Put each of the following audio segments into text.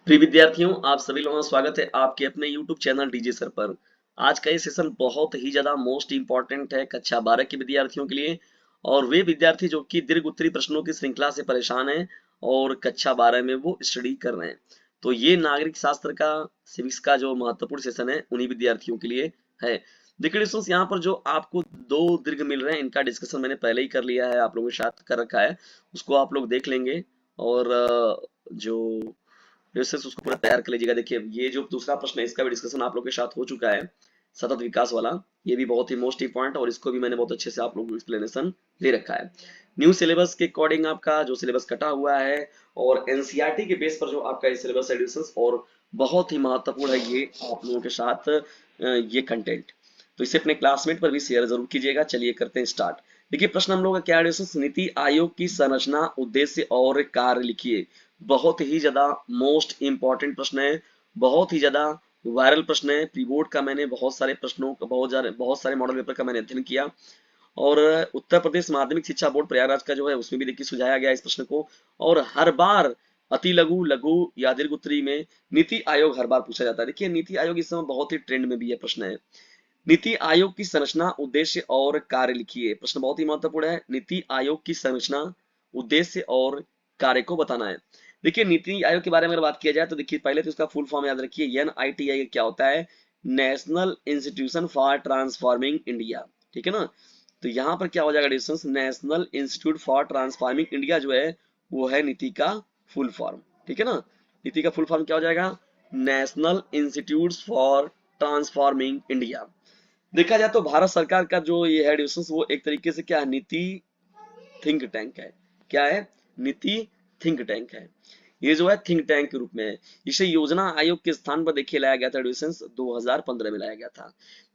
प्रिय विद्यार्थियों, आप सभी लोगों का स्वागत है आपके अपने YouTube चैनल डीजे सर पर। आज का ये सेशन बहुत ही ज्यादा मोस्ट इम्पोर्टेंट है कक्षा 12 के विद्यार्थियों के लिए। और वे विद्यार्थी जो कि दीर्घ उत्तरी प्रश्नों की श्रृंखला से परेशान हैं और कक्षा 12 में वो स्टडी कर रहे हैं। तो ये नागरिक शास्त्र का सिविक्स का जो महत्वपूर्ण सेशन है उन्हीं विद्यार्थियों के लिए है। देखिए दोस्तों, यहाँ पर जो आपको दो दीर्घ मिल रहे हैं इनका डिस्कशन मैंने पहले ही कर लिया है, आप लोगों के साथ कर रखा है। उसको आप लोग देख लेंगे और जो रिसर्च उसको पूरा तैयार कर लीजिएगा। देखिए, ये जो दूसरा प्रश्न है इसका भी डिस्कशन आप लोग के साथ हो चुका है, सतत विकास वाला। ये भी बहुत ही मोस्ट इंपॉर्टेंट और इसको भी मैंने बहुत अच्छे से आप लोगों को एक्सप्लेनेशन दे रखा है। न्यू सिलेबस के अकॉर्डिंग आपका जो सिलेबस कटा हुआ है और एनसीईआरटी के बेस पर जो आपका ये सिलेबस एडिशंस और बहुत ही महत्वपूर्ण है ये आप लोगों के साथ ये कंटेंट। तो इसे अपने क्लासमेट पर भी शेयर जरूर कीजिएगा। चलिए करते हैं स्टार्ट। देखिए, प्रश्न हम लोग का क्या है दोस्तों, नीति आयोग की संरचना, उद्देश्य और कार्य लिखिए। बहुत ही ज्यादा मोस्ट इंपॉर्टेंट प्रश्न है, बहुत ही ज्यादा वायरल प्रश्न है। प्री बोर्ड का मैंने बहुत सारे प्रश्नों का बहुत सारे मॉडल पेपर का मैंने अध्ययन किया और उत्तर प्रदेश माध्यमिक शिक्षा बोर्ड प्रयागराज का जो है उसमें भी देखिए सुझाया गया इस प्रश्न को। और हर बार अति लघु, लघु या दीर्घ उत्तरी में नीति आयोग हर बार पूछा जाता है। देखिए, नीति आयोग इस समय बहुत ही ट्रेंड में भी यह प्रश्न है। नीति आयोग की संरचना, उद्देश्य और कार्य लिखिए। प्रश्न बहुत ही महत्वपूर्ण है। नीति आयोग की संरचना, उद्देश्य और कार्य को बताना है। देखिए, नीति आयोग के बारे में अगर बात किया जाए तो देखिए पहले तो इसका फुल फॉर्म याद रखिए। NITI क्या होता है? National institution for transforming India. ठीक है ना? तो यहाँ पर क्या हो जाएगा distance, national institute for transforming India जो है वो है नीति का फुल फॉर्म। ठीक है ना? नीति का फुल फॉर्म क्या हो जाएगा? National institute for transforming India. देखा जाए तो भारत सरकार का जो ये है डिविजन वो एक तरीके से क्या है, नीति थिंक टैंक है। क्या है? नीति थिंक टैंक है। ये जो है थिंक टैंक के रूप में है। इसे योजना आयोग के स्थान पर देखिए लाया गया था, एडिशन 2015 में लाया गया था।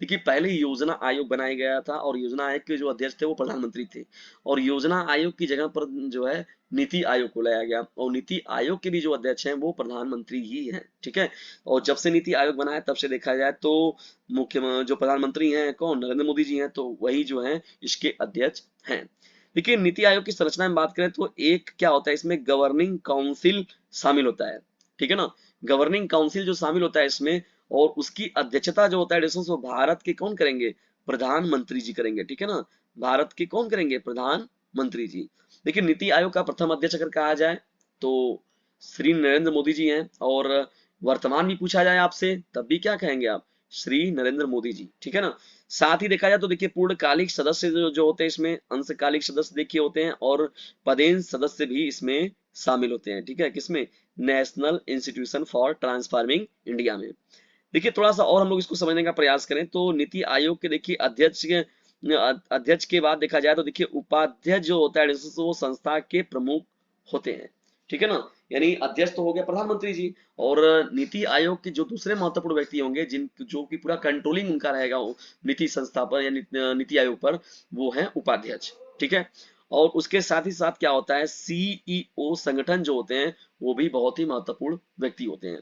देखिए, पहले योजना आयोग बनाया गया था और योजना आयोग के जो अध्यक्ष थे वो प्रधानमंत्री थे। और योजना आयोग की जगह पर जो है नीति आयोग को लाया गया और नीति आयोग के भी जो अध्यक्ष हैं वो प्रधानमंत्री ही हैं। ठीक है? और जब से नीति आयोग बना है तब से देखा जाए तो मुख्य जो प्रधानमंत्री हैं कौन, नरेंद्र मोदी जी हैं, तो वही जो है इसके अध्यक्ष हैं। देखिए, नीति आयोग की संरचना में बात करें तो एक क्या होता है, इसमें गवर्निंग काउंसिल शामिल होता है। ठीक है ना? गवर्निंग काउंसिल जो शामिल होता है इसमें, और उसकी अध्यक्षता जो होता है वो भारत के कौन करेंगे? प्रधानमंत्री जी करेंगे। ठीक है ना? भारत के कौन करेंगे? प्रधानमंत्री जी। देखिए, नीति आयोग का प्रथम अध्यक्ष अगर कहा जाए तो श्री नरेंद्र मोदी जी हैं। और वर्तमान भी पूछा जाए आपसे तब भी क्या कहेंगे आप? श्री नरेंद्र मोदी जी। ठीक है ना? साथ ही देखा जाए तो देखिए पूर्णकालिक सदस्य जो होते हैं इसमें, अंशकालिक सदस्य देखिए होते हैं और पदेन सदस्य भी इसमें शामिल होते हैं। ठीक है? किसमें? National institution for transforming India में। देखिए, थोड़ा सा और हम लोग इसको समझने का प्रयास करें तो नीति आयोग के देखिए अध्यक्ष के बाद देखा जाए तो देखिए उपाध्यक्ष जो होता है वो संस्था के प्रमुख होते हैं। ठीक है ना? यानी अध्यक्ष तो हो गया प्रधानमंत्री जी, और नीति आयोग के जो दूसरे महत्वपूर्ण व्यक्ति होंगे जिन जो कि पूरा कंट्रोलिंग उनका रहेगा नीति संस्था पर या नीति आयोग पर, वो है उपाध्यक्ष। ठीक है? और उसके साथ ही साथ क्या होता है, सीईओ संगठन जो होते हैं वो भी बहुत ही महत्वपूर्ण व्यक्ति होते हैं।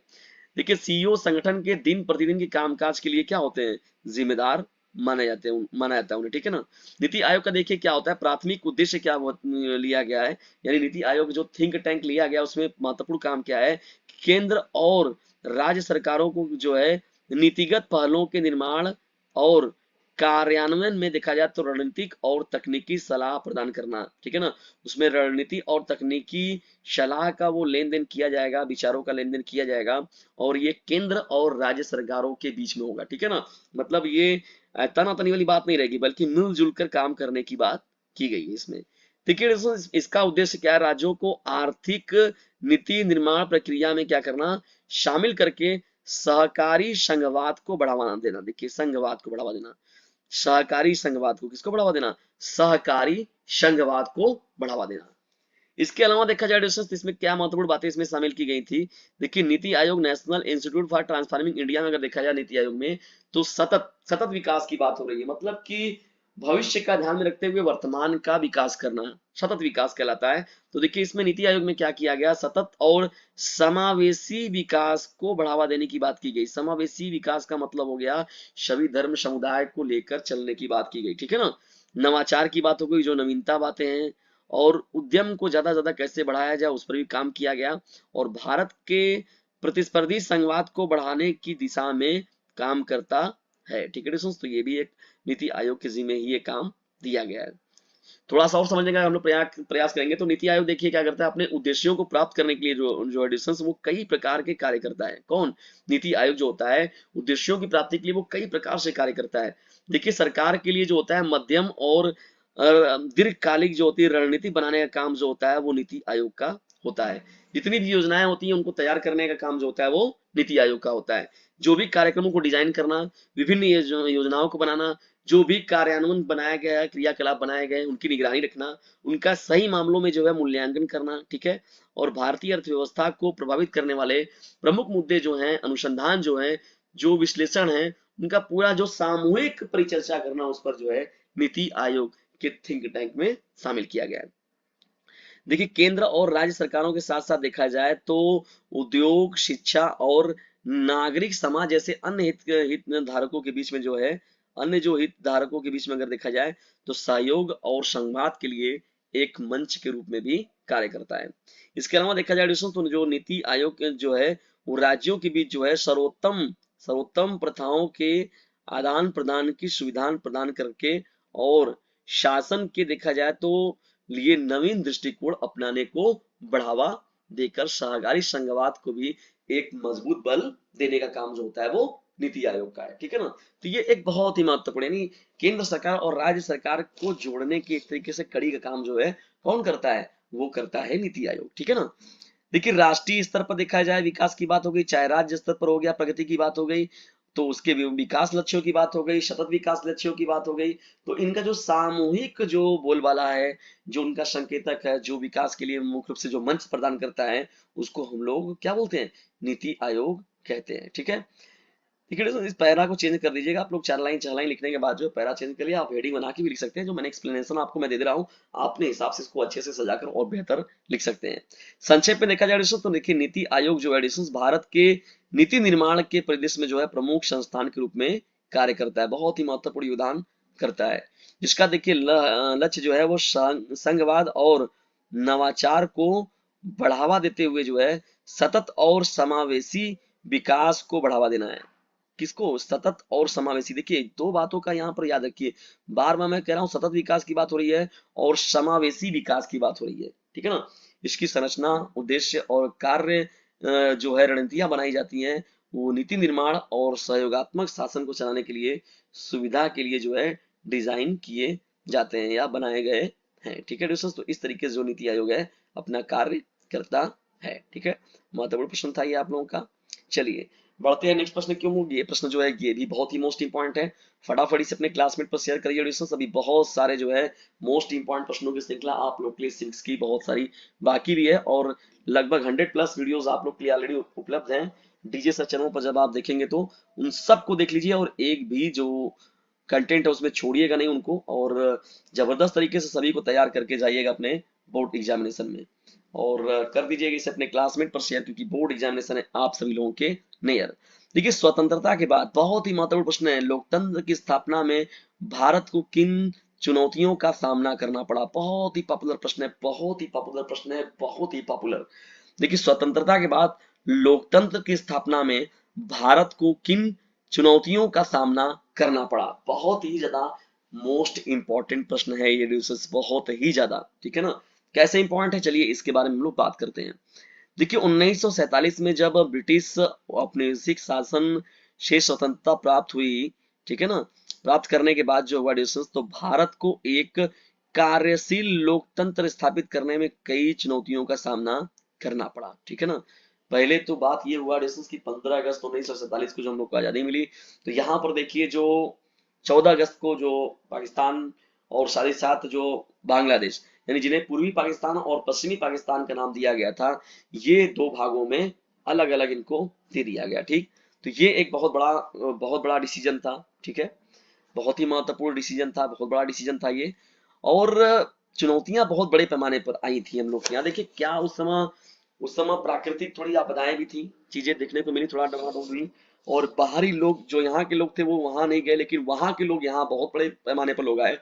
देखिए, सीईओ संगठन के दिन प्रतिदिन के कामकाज के लिए क्या होते हैं? जिम्मेदार माना जाता है उन्हें। ठीक है ना? नीति आयोग का देखिए क्या होता है, प्राथमिक उद्देश्य क्या लिया गया है, यानी नीति आयोग जो थिंक टैंक लिया गया उसमें महत्वपूर्ण काम क्या है? केंद्र और राज्य सरकारों को जो है नीतिगत पहलों के निर्माण और कार्यान्वयन में देखा जाए तो रणनीतिक और तकनीकी सलाह प्रदान करना। ठीक है ना? उसमें रणनीति और तकनीकी सलाह का वो लेन देन किया जाएगा, विचारों का लेन देन किया जाएगा। और ये केंद्र और राज्य सरकारों के बीच में होगा। ठीक है ना? मतलब ये तनातनी वाली बात नहीं रहेगी बल्कि मिलजुल कर काम करने की बात की गई है इसमें। देखिए दोस्तों, इसका उद्देश्य क्या है? राज्यों को आर्थिक नीति निर्माण प्रक्रिया में क्या करना? शामिल करके सहकारी संघवाद को बढ़ावा देना। देखिए, संघवाद को बढ़ावा देना, सहकारी संघवाद को, किसको बढ़ावा देना? सहकारी संघवाद को बढ़ावा देना। इसके अलावा देखा जाए दोस्तों इसमें क्या महत्वपूर्ण बातें इसमें शामिल की गई थी। देखिए, NITI Aayog national institute for transforming India में अगर देखा जाए नीति आयोग में तो सतत सतत विकास की बात हो रही है। मतलब कि भविष्य का ध्यान में रखते हुए वर्तमान का विकास करना सतत विकास कहलाता है। तो देखिए, इसमें नीति आयोग में क्या किया गया, सतत और समावेशी विकास को बढ़ावा देने की बात की गई। समावेशी विकास का मतलब हो गया सभी धर्म समुदाय को लेकर चलने की बात की गई। ठीक है ना? नवाचार की बात हो गई, जो नवीनता बातें हैं, और उद्यम को ज्यादा से ज्यादा कैसे बढ़ाया जाए उस पर भी काम किया गया। और भारत के प्रतिस्पर्धी संवाद को बढ़ाने की दिशा में काम करता है। ठीक है दोस्तों, तो ये भी एक नीति आयोग के जिम्मे ही ये काम दिया गया है। थोड़ा सा और समझने का हम लोग प्रयास करेंगे तो नीति आयोग देखिए क्या करता है, अपने उद्देश्यों को प्राप्त करने के लिए जो एडिशंस वो कई प्रकार के कार्य करता है। कौन? नीति आयोग जो होता है उद्देश्यों की प्राप्ति के लिए वो कई प्रकार से कार्य करता है। देखिए सरकार के लिए जो होता है मध्यम और दीर्घकालिक जो होती है रणनीति बनाने का काम जो होता है वो नीति आयोग का होता है। जितनी भी योजनाएं होती हैं उनको तैयार करने का काम जो होता है वो नीति आयोग का होता है। जो भी कार्यक्रमों को डिजाइन करना, विभिन्न योजनाओं को बनाना, जो भी कार्यान्वयन बनाया गया है, क्रियाकलाप बनाए गए हैं उनकी निगरानी रखना, उनका सही मामलों में जो है मूल्यांकन करना, ठीक है, और भारतीय अर्थव्यवस्था को प्रभावित करने वाले प्रमुख मुद्दे जो हैं, अनुसंधान जो है, जो विश्लेषण है, उनका पूरा जो सामूहिक परिचर्चा करना उस पर जो है नीति आयोग के थिंक टैंक में शामिल किया गया है। देखिए केंद्र और राज्य सरकारों के साथ साथ देखा जाए तो उद्योग, शिक्षा और नागरिक समाज जैसे अन्य हित धारकों के बीच में जो है, अन्य जो हित धारकों के बीच में अगर देखा जाए तो सहयोग और संवाद के लिए एक मंच के रूप में भी कार्य करता है। इसके अलावा देखा जाए तो जो नीति आयोग जो है वो राज्यों के बीच जो है सर्वोत्तम प्रथाओं के आदान प्रदान की सुविधा प्रदान करके और शासन के देखा जाए तो लिए नवीन दृष्टिकोण अपनाने को बढ़ावा देकर सहकारी संघवाद को भी एक मजबूत बल देने का काम जो होता है वो नीति आयोग का है। ठीक है ना, तो ये एक बहुत ही महत्वपूर्ण यानी केंद्र सरकार और राज्य सरकार को जोड़ने की एक तरीके से कड़ी का काम जो है कौन करता है, वो करता है नीति आयोग। ठीक है ना, देखिए राष्ट्रीय स्तर पर देखा जाए विकास की बात हो गई, चाहे राज्य स्तर पर हो गया प्रगति की बात हो गई, तो उसके विकास लक्ष्यों की बात हो गई, सतत विकास लक्ष्यों की बात हो गई, तो इनका जो सामूहिक जो बोलबाला है, जो उनका संकेतक है, जो विकास के लिए मुख्य रूप से जो मंच प्रदान करता है उसको हम लोग क्या बोलते हैं, नीति आयोग कहते हैं। ठीक है, ठीक है, इस पैरा को चेंज कर दीजिएगा आप लोग, 4 लाइन लिखने के बाद जो पैरा चेंज कर लिया, आप हेडिंग बना के भी लिख सकते हैं। जो मैंने एक्सप्लेनेशन आपको मैं दे दे रहा हूँ, अपने हिसाब से इसको अच्छे से सजाकर और बेहतर लिख सकते हैं। संक्षेप में देखा जाए तो देखिए नीति आयोग जो एडिशंस भारत के नीति निर्माण के परिदृश्य में जो है प्रमुख संस्थान के रूप में कार्य करता है, बहुत ही महत्वपूर्ण योगदान करता है, जिसका देखिए लक्ष्य जो है वो संघवाद और नवाचार को बढ़ावा देते हुए जो है सतत और समावेशी विकास को बढ़ावा देना है। किसको? सतत और समावेशी। देखिए दो बातों का यहाँ पर याद रखिए, बार बार मैं कह रहा हूँ सतत विकास की बात हो रही है और समावेशी विकास की बात हो रही है। ठीक है ना, इसकी संरचना, उद्देश्य और कार्य जो है रणनीतियां बनाई जाती हैं वो नीति निर्माण और सहयोगात्मक शासन को चलाने के लिए सुविधा के लिए जो है डिजाइन किए जाते हैं या बनाए गए हैं। ठीक है दोस्तों, तो इस तरीके से जो नीति आयोग है अपना कार्य करता है। ठीक है, महत्वपूर्ण प्रश्न था ये आप लोगों का। चलिए बढ़ते हैं नेक्स्ट प्रश्न। क्यों? ये प्रश्न जो है ये भी बहुत ही मोस्ट इंपॉर्टेंट है, फटाफट से अपने क्लासमेट पर शेयर करिए। अभी बहुत सारे जो है मोस्ट इंपॉर्टेंट प्रश्नों की श्रृंखला आप लोग के लिए सिल्क्स की बहुत सारी बाकी भी है और लगभग 100+ वीडियोस आप लोग के लिए ऑलरेडी उपलब्ध हैं डीजे सर चैनल पर। जब आप देखेंगे तो उन सबको देख लीजिए और एक भी जो कंटेंट है उसमें छोड़िएगा नहीं उनको, और जबरदस्त तरीके से सभी को तैयार करके जाइएगा अपने बोर्ड एग्जामिनेशन में, और कर दीजिएगा इसे अपने क्लासमेट पर शेयर, क्योंकि बोर्ड एग्जामिनेशन है आप सभी लोगों के नियर। देखिए स्वतंत्रता के बाद बहुत ही महत्वपूर्ण प्रश्न है, लोकतंत्र की स्थापना में भारत को किन चुनौतियों का सामना करना पड़ा? बहुत ही पॉपुलर प्रश्न है, बहुत ही पॉपुलर प्रश्न है, बहुत ही पॉपुलर। देखिए स्वतंत्रता के बाद लोकतंत्र की स्थापना में भारत को किन चुनौतियों का सामना करना पड़ा? बहुत ही ज्यादा मोस्ट इंपॉर्टेंट प्रश्न है ये, बहुत ही ज्यादा। ठीक है ना, कैसे इंपॉर्टेंट है चलिए इसके बारे में हम लोग बात करते हैं। देखिए 1947 में जब ब्रिटिश औपनिवेशिक शासन से स्वतंत्रता प्राप्त हुई, ठीक है ना, प्राप्त करने के बाद जो हुआ तो भारत को एक कार्यशील लोकतंत्र स्थापित करने में कई चुनौतियों का सामना करना पड़ा। ठीक है ना, पहले तो बात ये हुआ की 15 अगस्त 1947 को जो हम लोग को आजादी मिली, तो यहाँ पर देखिए जो 14 अगस्त को जो पाकिस्तान और साथ ही साथ जो बांग्लादेश, यानी जिन्हें पूर्वी पाकिस्तान और पश्चिमी पाकिस्तान का नाम दिया गया था, ये दो भागों में अलग अलग इनको दे दिया गया। ठीक, तो ये एक बहुत बड़ा डिसीजन था। ठीक है, बहुत ही महत्वपूर्ण डिसीजन था, बहुत बड़ा डिसीजन था ये, और चुनौतियां बहुत बड़े पैमाने पर आई थी हम लोग के यहाँ। देखिए क्या उस समय प्राकृतिक थोड़ी आपदाएं भी थी, चीजें देखने को मिली, थोड़ा डमाडोल हुई, और बाहरी लोग जो यहाँ के लोग थे वो वहां नहीं गए, लेकिन वहां के लोग यहाँ बहुत बड़े पैमाने पर लोग आए,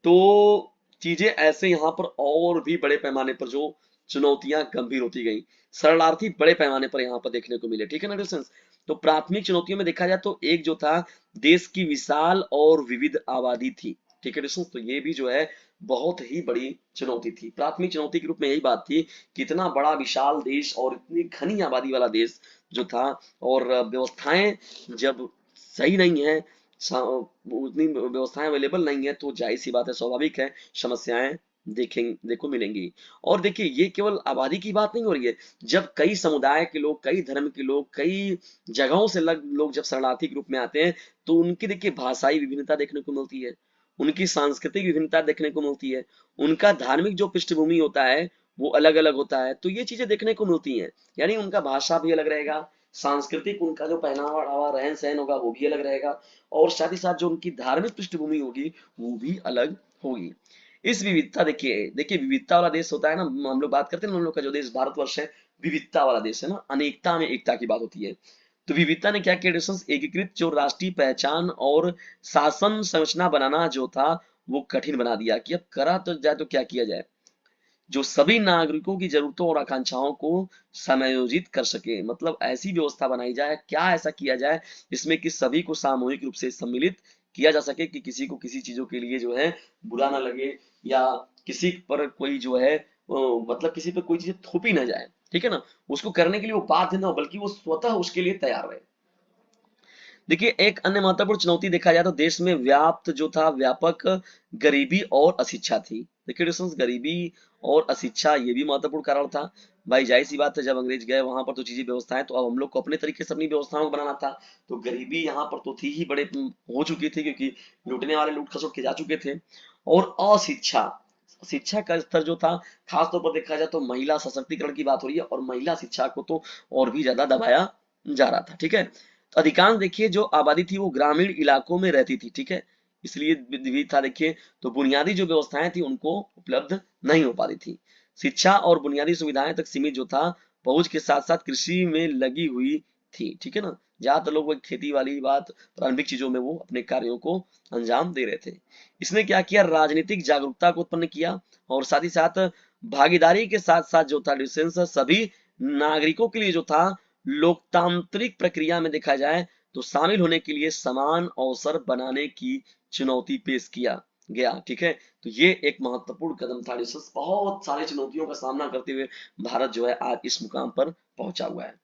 तो चीजें ऐसे यहाँ पर और भी बड़े पैमाने पर जो चुनौतियां गंभीर होती गई, शरणार्थी बड़े पैमाने पर यहाँ पर देखने को मिले, ठीक है ना डिस्टेंस। तो प्राथमिक चुनौतियों में देखा जाए तो एक जो था देश की विशाल और विविध आबादी थी, ठीक है डिस्टेंस। तो ये भी जो है बहुत ही बड़ी चुनौती थी, प्राथमिक चुनौती के रूप में यही बात थी कि इतना बड़ा विशाल देश और इतनी घनी आबादी वाला देश जो था, और व्यवस्थाएं जब सही नहीं है, उतनी व्यवस्थाएं अवेलेबल नहीं है, तो जाहिर सी बात है, स्वाभाविक है, समस्याएं देखो मिलेंगी। और देखिए ये केवल आबादी की बात नहीं हो रही है, जब कई समुदाय के लोग, कई धर्म के लोग, कई जगहों से लोग जब शरणार्थी के रूप में आते हैं, तो उनकी देखिए भाषाई विभिन्नता देखने को मिलती है, उनकी सांस्कृतिक विभिन्नता देखने को मिलती है, उनका धार्मिक जो पृष्ठभूमि होता है वो अलग अलग होता है, तो ये चीजें देखने को मिलती हैं। यानी उनका भाषा भी अलग रहेगा, सांस्कृतिक उनका जो पहनावा ओढ़ावा रहन सहन होगा वो भी अलग रहेगा, और साथ ही साथ जो उनकी धार्मिक पृष्ठभूमि होगी वो भी अलग होगी। इस विविधता देखिए देखिए विविधता वाला देश होता है ना, हम लोग बात करते हैं ना, हम लोग का जो देश भारतवर्ष है विविधता वाला देश है ना, अनेकता में एकता की बात होती है। तो विविधता ने क्या किया डिस्टेंस, एकीकृत जो राष्ट्रीय पहचान और शासन संरचना बनाना जो था वो कठिन बना दिया, कि अब करा तो जाए तो क्या किया जाए जो सभी नागरिकों की जरूरतों और आकांक्षाओं को समायोजित कर सके। मतलब ऐसी व्यवस्था बनाई जाए, क्या ऐसा किया जाए जिसमें कि सभी को सामूहिक रूप से सम्मिलित किया जा सके, कि किसी को किसी चीजों के लिए जो है बुरा ना लगे, या किसी पर कोई जो है मतलब किसी पर कोई चीज थोपी ना जाए, ठीक है ना, उसको करने के लिए वो बाध्य ना हो, बल्कि वो स्वतः उसके लिए तैयार रहे। देखिए एक अन्य महत्वपूर्ण चुनौती देखा जाए तो देश में व्याप्त जो था व्यापक गरीबी और अशिक्षा थी। देखिए डिस्टेंस, गरीबी और अशिक्षा ये भी महत्वपूर्ण कारण था। भाई जाहिर सी बात है, जब अंग्रेज गए वहां पर तो चीजें व्यवस्थाएं, तो अब हम लोग को अपने तरीके से अपनी व्यवस्थाओं को बनाना था। तो गरीबी यहाँ पर तो थी ही, बड़े हो चुकी थी, क्योंकि लूटने वाले लूट खसोट के जा चुके थे। और अशिक्षा, शिक्षा का स्तर जो था, खास तौर पर देखा जाए तो महिला सशक्तिकरण की बात हो रही है, और महिला शिक्षा को तो और भी ज्यादा दबाया जा रहा था, ठीक है। तो अधिकांश देखिए जो आबादी थी वो ग्रामीण इलाकों में रहती थी, ठीक है, इसलिए विविध था। देखिए तो बुनियादी जो व्यवस्थाएं थी उनको उपलब्ध नहीं हो पाती थी, शिक्षा और बुनियादी सुविधाएं तक सीमित जो था, पहुंच के साथ साथ कृषि में लगी हुई थी, ठीक है ना। ज्यादातर लोग वो खेती वाली बात, प्रारंभिक चीजों में वो अपने कार्यों को अंजाम दे रहे थे। इसने क्या किया, राजनीतिक जागरूकता को उत्पन्न किया, और साथ ही साथ भागीदारी के साथ साथ जो था डिस्टेंस, सभी नागरिकों के लिए जो था लोकतांत्रिक प्रक्रिया में देखा जाए तो शामिल होने के लिए समान अवसर बनाने की चुनौती पेश किया गया, ठीक है। तो ये एक महत्वपूर्ण कदम था डिस्टेंस, बहुत सारी चुनौतियों का सामना करते हुए भारत जो है आज इस मुकाम पर पहुंचा हुआ है।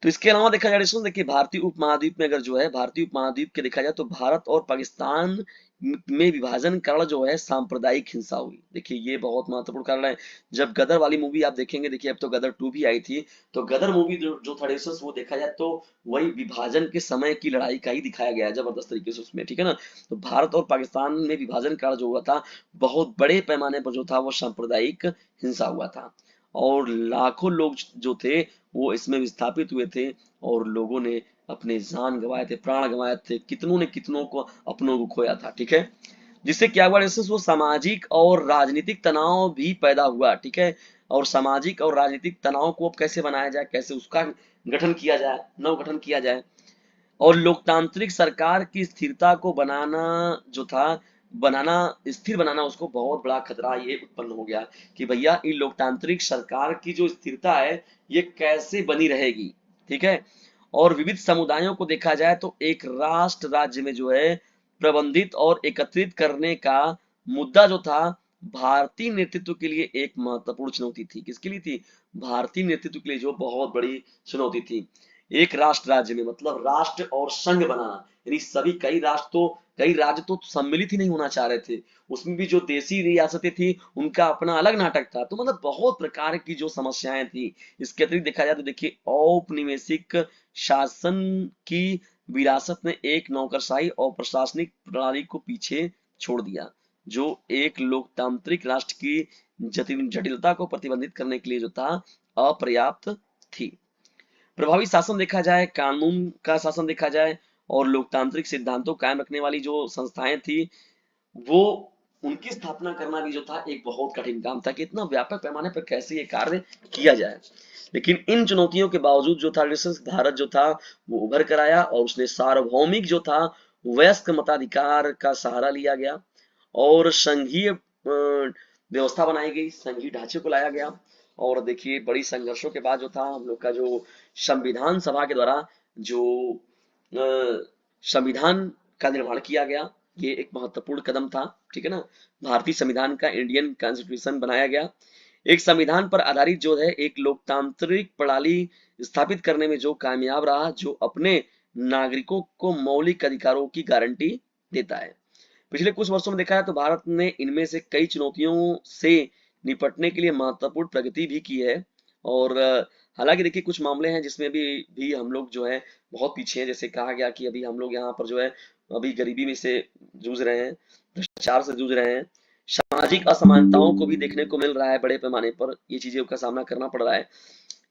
तो इसके अलावा देखा जाए इसमें, देखिए भारतीय उपमहाद्वीप में अगर जो है, भारतीय उपमहाद्वीप के देखा जाए तो भारत और पाकिस्तान में विभाजन कारण जो है सांप्रदायिक हिंसा हुई। देखिए ये बहुत महत्वपूर्ण कारण है। जब गदर वाली मूवी आप देखेंगे, देखिए अब तो गदर 2 भी आई थी, तो गदर मूवी जो था डिस्टेंस, वो देखा जाए तो वही विभाजन के समय की लड़ाई का ही दिखाया गया है जबरदस्त तरीके से उसमें, ठीक है ना। तो भारत और पाकिस्तान में विभाजन काल जो हुआ था, बहुत बड़े पैमाने पर जो था वो सांप्रदायिक हिंसा हुआ था, और लाखों लोग जो थे वो इसमें विस्थापित हुए थे, और लोगों ने अपने जान गंवाए थे, प्राण गंवाए थे, कितनों ने कितनों को अपनों को खोया था, ठीक है। जिससे क्या हुआ, इससे वो सामाजिक और राजनीतिक तनाव भी पैदा हुआ, ठीक है। और सामाजिक और राजनीतिक तनाव को अब कैसे बनाया जाए, कैसे उसका गठन किया जाए, नव गठन किया जाए, और लोकतांत्रिक सरकार की स्थिरता को बनाना जो था, बनाना, स्थिर बनाना, उसको बहुत बड़ा खतरा ये उत्पन्न हो गया कि भैया इन लोकतांत्रिक सरकार की जो स्थिरता है ये कैसे बनी रहेगी, ठीक है। और विविध समुदायों को देखा जाए तो एक राष्ट्र राज्य में जो है प्रबंधित और एकत्रित करने का मुद्दा जो था, भारतीय नेतृत्व के लिए एक महत्वपूर्ण चुनौती थी। किसके लिए थी, भारतीय नेतृत्व के लिए जो बहुत बड़ी चुनौती थी। एक राष्ट्र राज्य में मतलब राष्ट्र और संघ बनाना, यानी सभी कई राज्य तो सम्मिलित ही नहीं होना चाह रहे थे, उसमें भी जो देसी रियासतें थी उनका अपना अलग नाटक था। तो मतलब बहुत प्रकार की जो समस्याएं थी। इसके अतिरिक्त देखा जाए तो देखिए औपनिवेशिक शासन की विरासत ने एक नौकरशाही और प्रशासनिक प्रणाली को पीछे छोड़ दिया, जो एक लोकतांत्रिक राष्ट्र की जटिलता को प्रतिबंधित करने के लिए जो था अपर्याप्त थी। प्रभावी शासन देखा जाए, कानून का शासन देखा जाए, और लोकतांत्रिक सिद्धांतों कायम रखने वाली जो संस्थाएं थी, वो उनकी स्थापना करना भी जो था एक बहुत कठिन काम था, कि इतना व्यापक पैमाने पर कैसे ये कार्य किया जाए। लेकिन इन चुनौतियों के बावजूद जो था भारत जो था वो उभर कर आया, और उसने सार्वभौमिक जो था वयस्क मताधिकार का सहारा लिया गया, और संघीय व्यवस्था बनाई गई, संघीय ढांचे को लाया गया, और देखिए बड़ी संघर्षों के बाद जो था हम लोग का जो संविधान सभा के द्वारा जो संविधान का निर्माण किया गया, ये एक महत्वपूर्ण कदम था। ठीक है ना, भारतीय संविधान का इंडियन कॉन्स्टिट्यूशन बनाया गया। एक संविधान पर आधारित जो है एक लोकतांत्रिक प्रणाली स्थापित करने में जो कामयाब रहा, जो अपने नागरिकों को मौलिक अधिकारों की गारंटी देता है। पिछले कुछ वर्षों में देखा है तो भारत ने इनमें से कई चुनौतियों से निपटने के लिए महत्वपूर्ण प्रगति भी की है। और हालांकि देखिए कुछ मामले हैं जिसमें भी हम लोग जो है बहुत पीछे हैं। जैसे कहा गया कि अभी हम लोग यहाँ पर जो है अभी गरीबी में से जूझ रहे हैं, भ्रष्टाचार से जूझ रहे हैं, सामाजिक असमानताओं को भी देखने को मिल रहा है, बड़े पैमाने पर ये चीजें का सामना करना पड़ रहा है।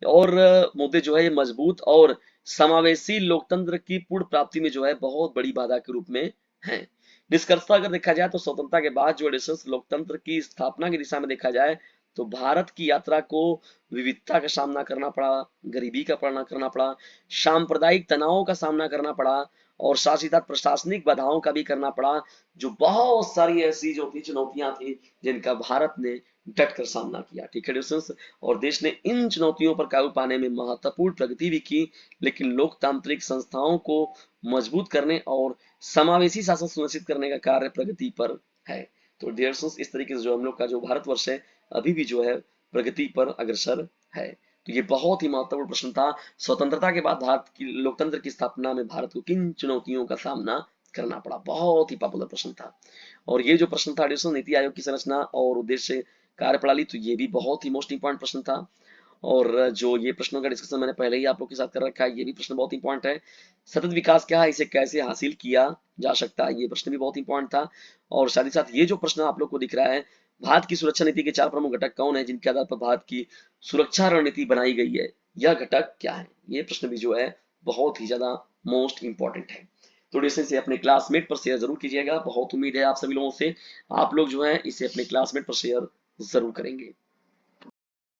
और मुद्दे जो है ये मजबूत और समावेशी लोकतंत्र की पूर्ण प्राप्ति में जो है बहुत बड़ी बाधा के रूप में है। निष्कर्षतः अगर देखा जाए तो स्वतंत्रता के बाद जो एडिशंस लोकतंत्र की स्थापना की दिशा में देखा जाए तो भारत की यात्रा को विविधता का सामना करना पड़ा, गरीबी का सामना करना पड़ा, सांप्रदायिक तनावों का सामना करना पड़ा और साथ ही साथ प्रशासनिक बाधाओं का भी करना पड़ा। जो बहुत सारी ऐसी जो थी चुनौतियां थी जिनका भारत ने डट कर सामना किया। ठीक है दोस्तों, और देश ने इन चुनौतियों पर काबू पाने में महत्वपूर्ण प्रगति भी की, लेकिन लोकतांत्रिक संस्थाओं को मजबूत करने और समावेशी शासन सुनिश्चित करने का कार्य प्रगति पर है। तो डियर फ्रेंड्स, इस तरीके से जो हम लोग का जो भारतवर्ष है अभी भी जो है प्रगति पर अग्रसर है। तो ये बहुत ही महत्वपूर्ण प्रश्न था, स्वतंत्रता के बाद भारत की लोकतंत्र की स्थापना में भारत को किन चुनौतियों का सामना करना पड़ा। बहुत ही पॉपुलर प्रश्न था। और ये जो प्रश्न था नीति आयोग की संरचना और उद्देश्य कार्यप्रणाली, तो ये भी बहुत ही मोस्ट इंपॉर्टेंट प्रश्न था। और जो ये प्रश्नों का डिस्कशन मैंने पहले ही आप लोग के साथ कर रखा है, ये भी प्रश्न बहुत इंपॉर्टेंट है। सतत विकास क्या है, इसे कैसे हासिल किया जा सकता है, ये प्रश्न भी बहुत इंपॉर्टेंट था। और साथ ही साथ ये जो प्रश्न आप लोग को दिख रहा है, भारत की सुरक्षा नीति के 4 प्रमुख घटक कौन है जिनके आधार पर भारत की सुरक्षा रणनीति बनाई गई है, यह घटक क्या है, ये प्रश्न भी जो है बहुत ही ज्यादा मोस्ट इंपॉर्टेंट है। तो डिस्टेंस से अपने क्लासमेट पर शेयर जरूर कीजिएगा। बहुत उम्मीद है आप सभी लोगों से, आप लोग जो है इसे अपने क्लासमेट पर शेयर जरूर करेंगे।